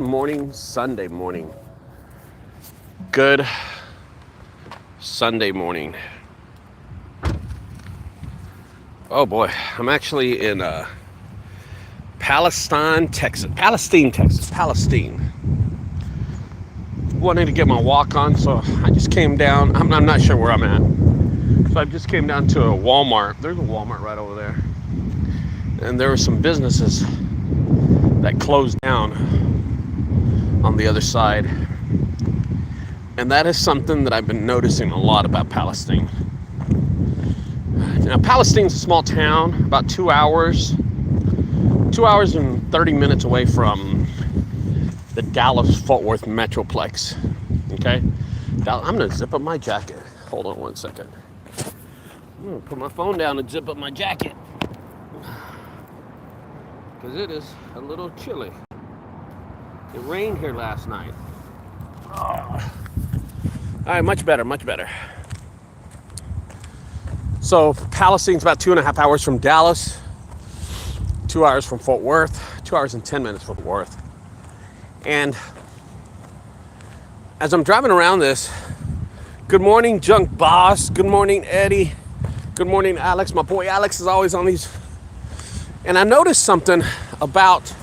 Morning, Sunday morning. Good Sunday morning. Oh boy, I'm actually in Palestine, Texas. Palestine. Wanted to get my walk on, so I just came down. I'm not sure where I'm at, so I just came down to a Walmart. There's a Walmart right over there, and there were some businesses that closed down on the other side. And that is something that I've been noticing a lot about Palestine. Now, Palestine's a small town, about 2 hours and 30 minutes away from the Dallas-Fort Worth Metroplex. Okay? I'm gonna zip up my jacket. Hold on one second. I'm gonna put my phone down and zip up my jacket, because it is a little chilly. It rained here last night. Oh. All right, much better. So Palestine's about 2.5 hours from Dallas, 2 hours from Fort Worth, 2 hours and 10 minutes from Fort Worth. And as I'm driving around this, good morning, Junk Boss. Good morning, Eddie. Good morning, Alex. My boy Alex is always on these. And I noticed something about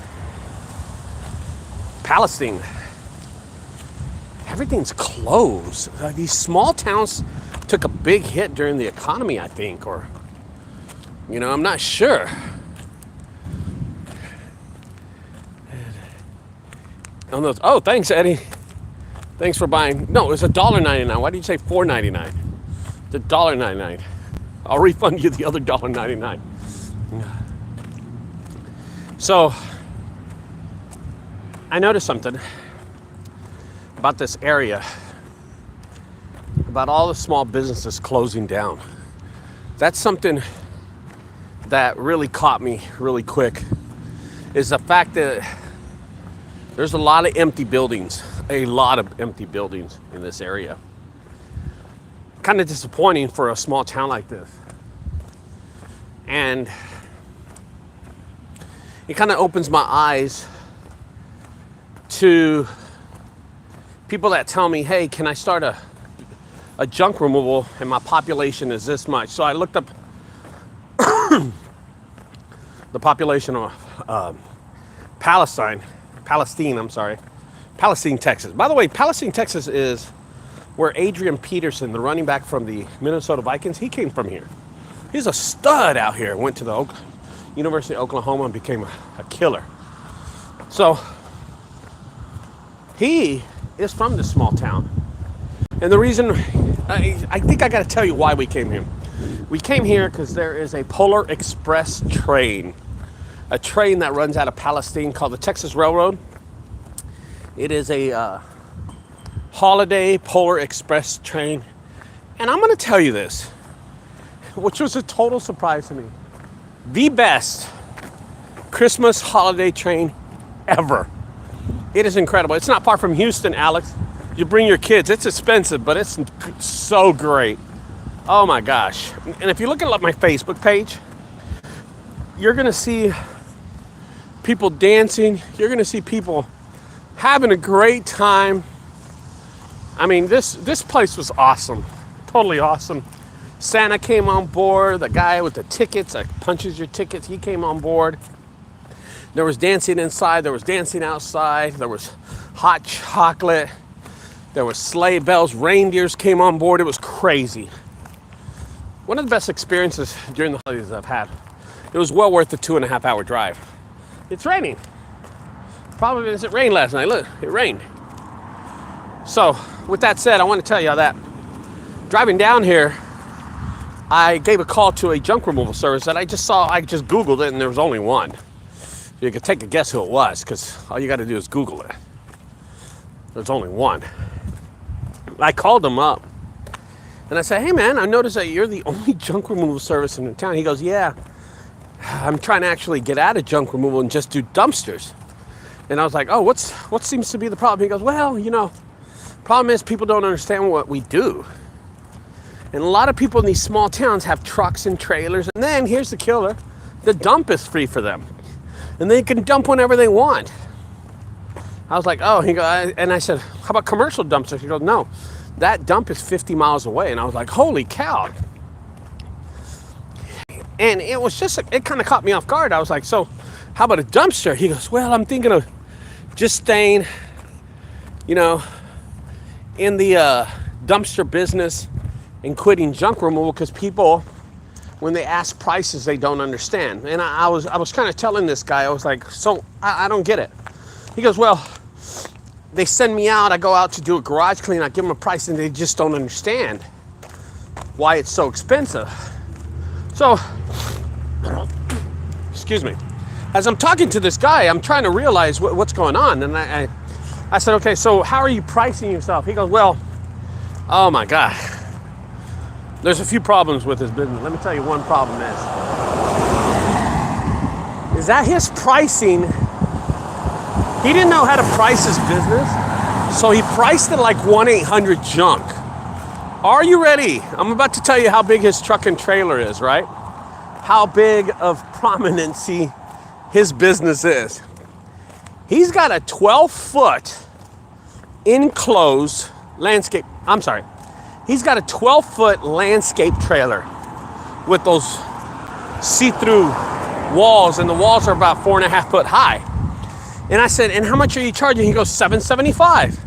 Palestine. Everything's closed. These small towns took a big hit during the economy, I think, or, I'm not sure. Oh, thanks, Eddie. Thanks for buying. No, it was $1.99. Why did you say $4.99? It's $1.99. I'll refund you the other $1.99. So, I noticed something about this area, about all the small businesses closing down. That's something that really caught me really quick, is the fact that there's a lot of empty buildings in this area. Kind of disappointing for a small town like this. And it kind of opens my eyes to people that tell me, hey, can I start a junk removal and my population is this much? So I looked up the population of Palestine, Texas. By the way, Palestine, Texas is where Adrian Peterson, the running back from the Minnesota Vikings, he came from here. He's a stud out here. Went to the University of Oklahoma and became a killer. So he is from this small town. And the reason, I think I got to tell you why we came here. We came here because there is a Polar Express train. A train that runs out of Palestine called the Texas Railroad. It is a holiday Polar Express train. And I'm going to tell you this, which was a total surprise to me. The best Christmas holiday train ever. It is incredible. It's not far from Houston, Alex. You bring your kids. It's expensive, but it's so great. Oh my gosh. And if you look at my Facebook page, you're going to see people dancing. You're going to see people having a great time. I mean, this place was awesome. Totally awesome. Santa came on board. The guy with the tickets that punches your tickets, he came on board. There was dancing inside. There was dancing outside. There was hot chocolate. There was sleigh bells. Reindeers came on board. It was crazy. One of the best experiences during the holidays I've had. It was well worth the 2.5 hour drive. It's raining. Problem is, it rained last night. Look, it rained. So, with that said, I want to tell you that driving down here, I gave a call to a junk removal service that I just Googled it, and there was only one. You could take a guess who it was, because all you got to do is Google it. There's only one. I called him up, and I said, hey man, I noticed that you're the only junk removal service in the town. He goes, yeah, I'm trying to actually get out of junk removal and just do dumpsters. And I was like, oh, what seems to be the problem? He goes, well, problem is people don't understand what we do. And a lot of people in these small towns have trucks and trailers. And then here's the killer. The dump is free for them. And they can dump whenever they want. I was like, oh, and I said, how about commercial dumpsters? He goes, no, that dump is 50 miles away. And I was like, holy cow. And it was just, it kind of caught me off guard. I was like, so how about a dumpster? He goes, well, I'm thinking of just staying, in the dumpster business and quitting junk removal because people, when they ask prices, they don't understand. And I was kind of telling this guy, I was like, so I don't get it. He goes, well, they send me out, I go out to do a garage clean, I give them a price, and they just don't understand why it's so expensive. So, excuse me, as I'm talking to this guy, I'm trying to realize what's going on. And I said, okay, so how are you pricing yourself? He goes, well, oh my God. There's a few problems with his business. Let me tell you one problem is that his pricing, he didn't know how to price his business, so he priced it like 1-800-JUNK. Are you ready? I'm about to tell you how big his truck and trailer is, right? How big of prominency his business is. He's got a 12-foot enclosed landscape, he's got a 12-foot landscape trailer with those see-through walls, and the walls are about 4.5 foot high. And I said, and how much are you charging? He goes, $775.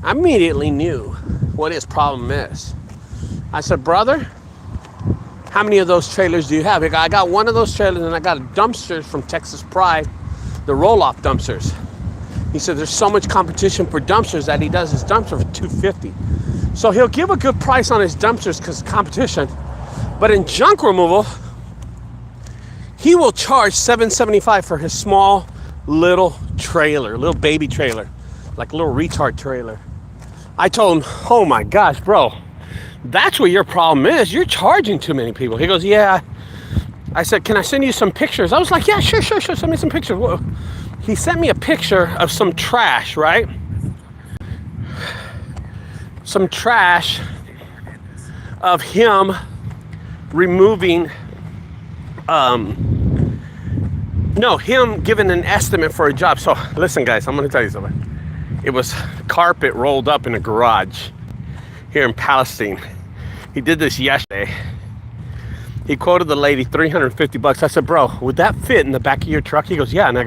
I immediately knew what his problem is. I said, brother, how many of those trailers do you have? He goes, I got one of those trailers, and I got dumpsters from Texas Pride, the roll-off dumpsters. He said there's so much competition for dumpsters that he does his dumpster for $250. So he'll give a good price on his dumpsters because of competition. But in junk removal, he will charge $775 for his small little trailer, little baby trailer, like a little retard trailer. I told him, oh my gosh, bro, that's what your problem is. You're charging too many people. He goes, yeah. I said, can I send you some pictures? I was like, yeah, sure. Send me some pictures. Whoa. He sent me a picture of some trash, right? Some trash of him removing, him giving an estimate for a job. So listen, guys, I'm gonna tell you something. It was carpet rolled up in a garage here in Palestine. He did this yesterday. He quoted the lady $350. I said, bro, would that fit in the back of your truck? He goes, yeah. And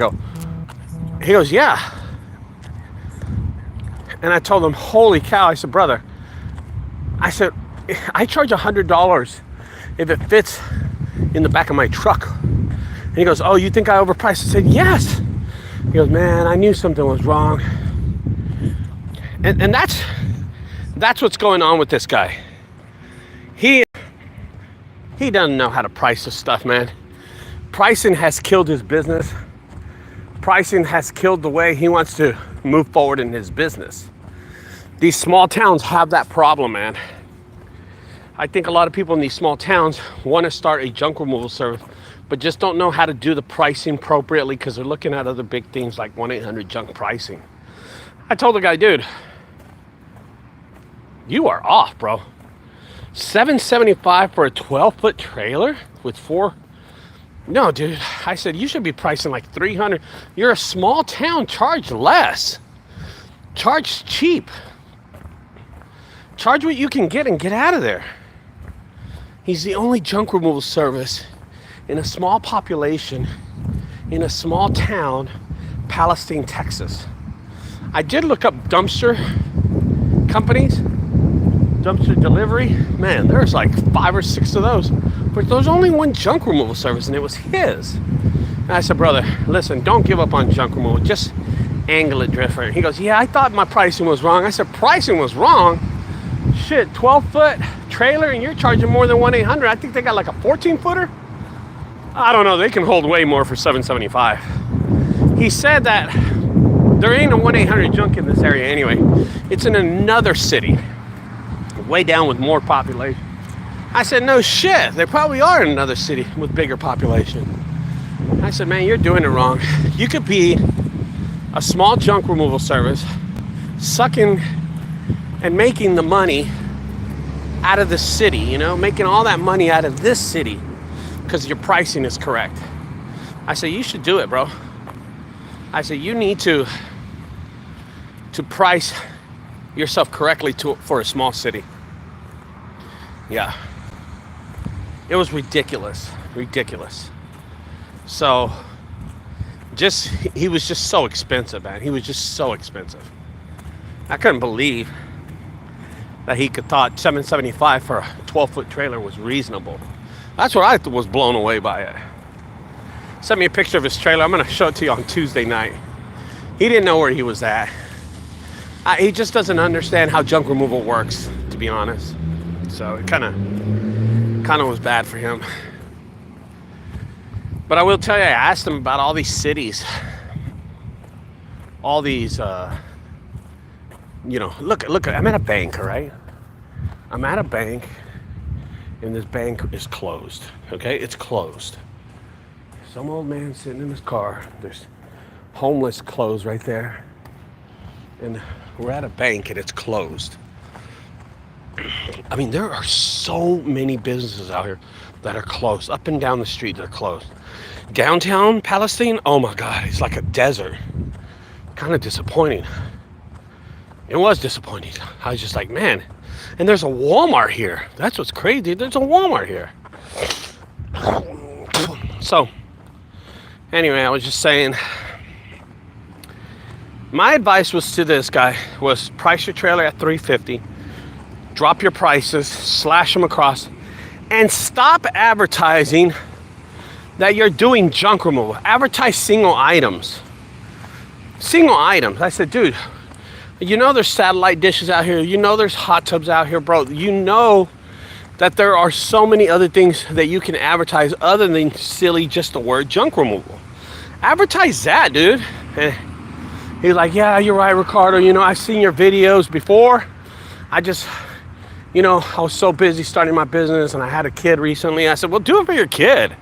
he goes, yeah. And I told him, holy cow. I said, brother, I charge $100 if it fits in the back of my truck. And he goes, oh, you think I overpriced? I said, yes. He goes, man, I knew something was wrong. And that's what's going on with this guy. He doesn't know how to price this stuff, man. Pricing has killed his business. Pricing has killed the way he wants to move forward in his business. These small towns have that problem, man. I think a lot of people in these small towns want to start a junk removal service, but just don't know how to do the pricing appropriately because they're looking at other big things like 1-800-JUNK pricing. I told the guy, dude, you are off, bro. $775 for a 12-foot trailer with 4. No, dude. I said, you should be pricing like $300. You're a small town. Charge less. Charge cheap. Charge what you can get and get out of there. He's the only junk removal service in a small population, in a small town, Palestine, Texas. I did look up dumpster companies, dumpster delivery. Man, there's like 5 or 6 of those. But there's only one junk removal service, and it was his. And I said, brother, listen, don't give up on junk removal. Just angle it different. He goes, yeah, I thought my pricing was wrong. I said, pricing was wrong? Shit, 12-foot trailer, and you're charging more than 1-800. I think they got like a 14-footer. I don't know. They can hold way more for $775. He said that there ain't a 1-800-JUNK in this area anyway. It's in another city, way down with more population. I said, no shit. They probably are in another city with bigger population. I said, man, you're doing it wrong. You could be a small junk removal service, sucking and making the money out of the city, making all that money out of this city because your pricing is correct. I said, you should do it, bro. I said, you need to price yourself correctly for a small city. Yeah. It was ridiculous. So he was just so expensive, man. He was just so expensive. I couldn't believe that he could thought $775 for a 12-foot trailer was reasonable. That's what I was blown away by it. Sent me a picture of his trailer. I'm going to show it to you on Tuesday night. He didn't know where he was at. He just doesn't understand how junk removal works, to be honest. So it kind of was bad for him. But I will tell you, I asked him about all these cities, all these, look, I'm at a bank, all right? I'm at a bank, and this bank is closed, okay? It's closed. Some old man sitting in his car. There's homeless clothes right there. And we're at a bank, and it's closed. I mean, there are so many businesses out here that are closed. Up and down the street, they're closed. Downtown Palestine, oh my God, it's like a desert. Kind of disappointing. It was disappointing. I was just like, man. And there's a Walmart here. That's what's crazy. There's a Walmart here. So, anyway, I was just saying, my advice was to this guy was price your trailer at $350. Drop your prices, slash them across, and stop advertising that you're doing junk removal. Advertise single items. Single items. I said, dude, you know there's satellite dishes out here. You know there's hot tubs out here, bro. You know that there are so many other things that you can advertise other than silly just the word junk removal. Advertise that, dude. And he's like, yeah, you're right, Ricardo. You know, I've seen your videos before. I was so busy starting my business and I had a kid recently. I said, well, do it for your kid.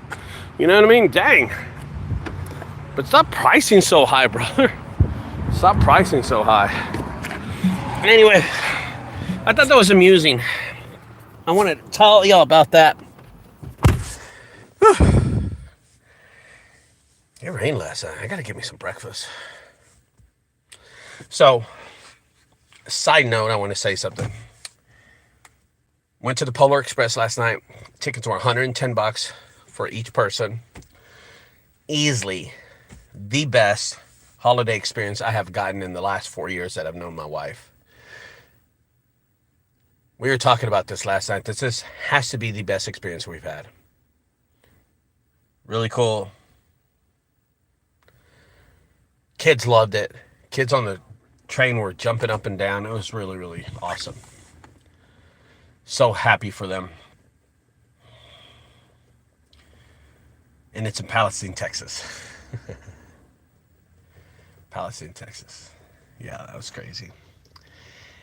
You know what I mean? Dang. But stop pricing so high, brother. Stop pricing so high. Anyway, I thought that was amusing. I want to tell y'all about that. Whew. It rained last night. I got to get me some breakfast. So, side note, I want to say something. Went to the Polar Express last night. Tickets were $110 for each person. Easily the best holiday experience I have gotten in the last 4 years that I've known my wife. We were talking about this last night. This has to be the best experience we've had. Really cool. Kids loved it. Kids on the train were jumping up and down. It was really, really awesome. So happy for them. And it's in Palestine, Texas. Palestine, Texas. Yeah, that was crazy.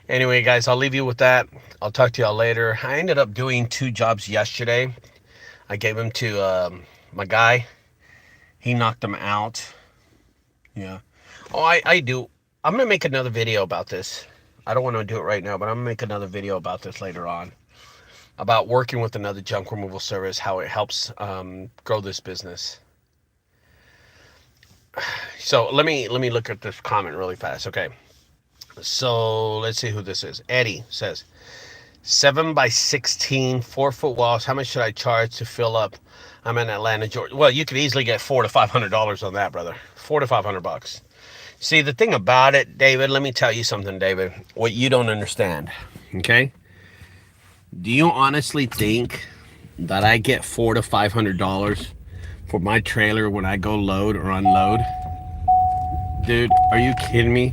Anyway, guys, I'll leave you with that. I'll talk to y'all later. I ended up doing 2 jobs yesterday. I gave them to my guy. He knocked them out. Yeah. Oh, I do. I'm going to make another video about this. I don't want to do it right now, but I'm going to make another video about this later on. About working with another junk removal service, how it helps grow this business. So let me look at this comment really fast. Okay. So let's see who this is. Eddie says, 7x16, 4-foot walls. How much should I charge to fill up? I'm in Atlanta, Georgia. Well, you could easily get $400 to $500 on that, brother. $400 to $500. See, the thing about it, David, let me tell you something, David, what you don't understand. Okay. Do you honestly think that I get $400 to $500 for my trailer when I go load or unload? Dude, are you kidding me?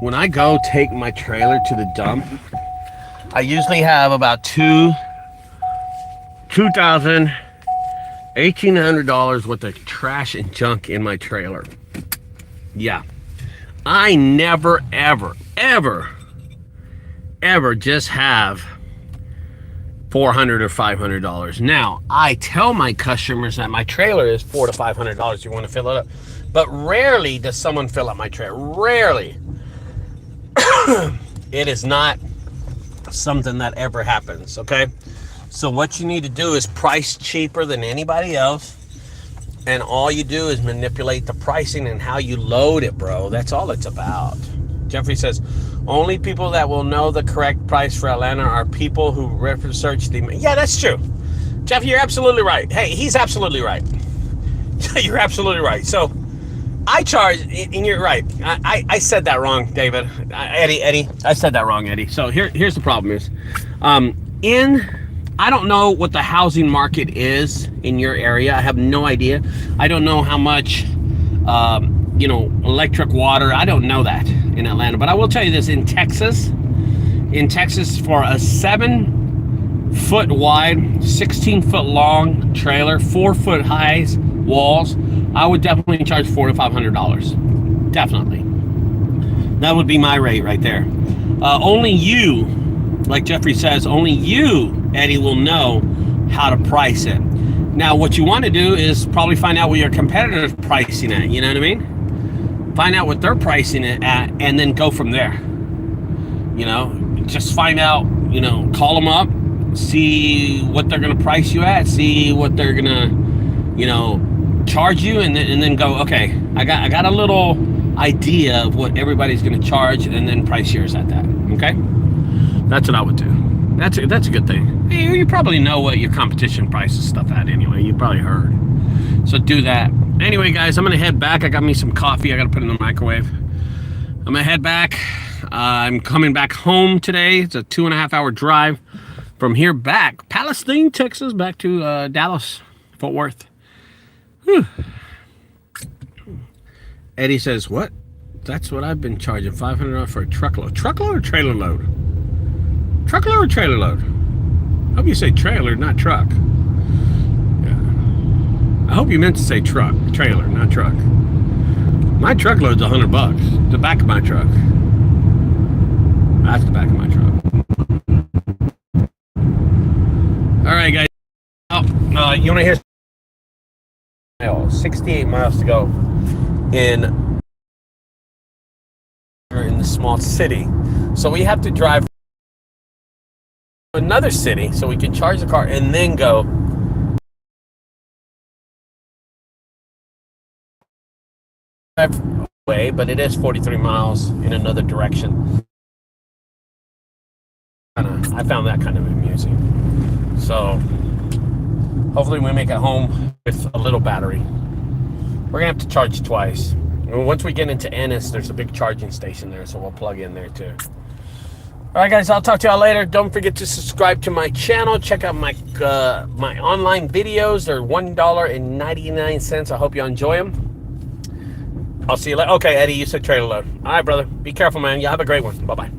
When I go take my trailer to the dump, I usually have about $1,800 worth of trash and junk in my trailer. Yeah. I never, ever just have $400 or $500. Now, I tell my customers that my trailer is $400 to $500. You want to fill it up. But rarely does someone fill up my trailer. Rarely. It is not something that ever happens, okay? So what you need to do is price cheaper than anybody else. And all you do is manipulate the pricing and how you load it, bro. That's all it's about. Jeffrey says, only people that will know the correct price for Atlanta are people who research the... Yeah, that's true. Jeff, you're absolutely right. Hey, he's absolutely right. You're absolutely right. So I charge, and you're right. I said that wrong, David. Eddie, I said that wrong, Eddie. So here's the problem is, I don't know what the housing market is in your area. I have no idea. I don't know how much, electric, water. I don't know that in Atlanta. But I will tell you this, in Texas, for a 7-foot wide, 16-foot long trailer, 4-foot high walls, I would definitely charge $400 to $500. Definitely. That would be my rate right there. Only you, like Jeffrey says, only you, Eddie, will know how to price it. Now, what you want to do is probably find out what your competitor's pricing at. You know what I mean? Find out what they're pricing it at, and then go from there. Just find out. Call them up, see what they're going to price you at, see what they're going to, charge you, and then go, okay, I got a little idea of what everybody's going to charge, and then price yours at that. Okay, that's what I would do. That's a good thing. You probably know what your competition prices stuff at anyway. You probably heard. So do that. Anyway, guys, I'm gonna head back. I got me some coffee. I gotta put it in the microwave. I'm gonna head back. I'm coming back home today. It's a 2.5-hour drive from here back, Palestine, Texas, back to Dallas, Fort Worth. Whew. Eddie says, what? That's what I've been charging, $500 for a truckload. Truckload or trailer load? Truckload or trailer load? I hope you say trailer, not truck. Yeah. I hope you meant to say truck, trailer, not truck. My truckload's $100. The back of my truck. That's the back of my truck. All right, guys. You want to hear? 68 miles to go in the small city. So we have to drive to another city so we can charge the car and then go. Away, but it is 43 miles in another direction. I found that kind of amusing. So hopefully we make it home with a little battery. We're gonna have to charge twice. And once we get into Ennis, there's a big charging station there, so we'll plug in there too. All right, guys, I'll talk to y'all later. Don't forget to subscribe to my channel. Check out my online videos. They're $1.99. I hope you enjoy them. I'll see you later. Okay, Eddie, you said trailer load. All right, brother. Be careful, man. Y'all have a great one. Bye-bye.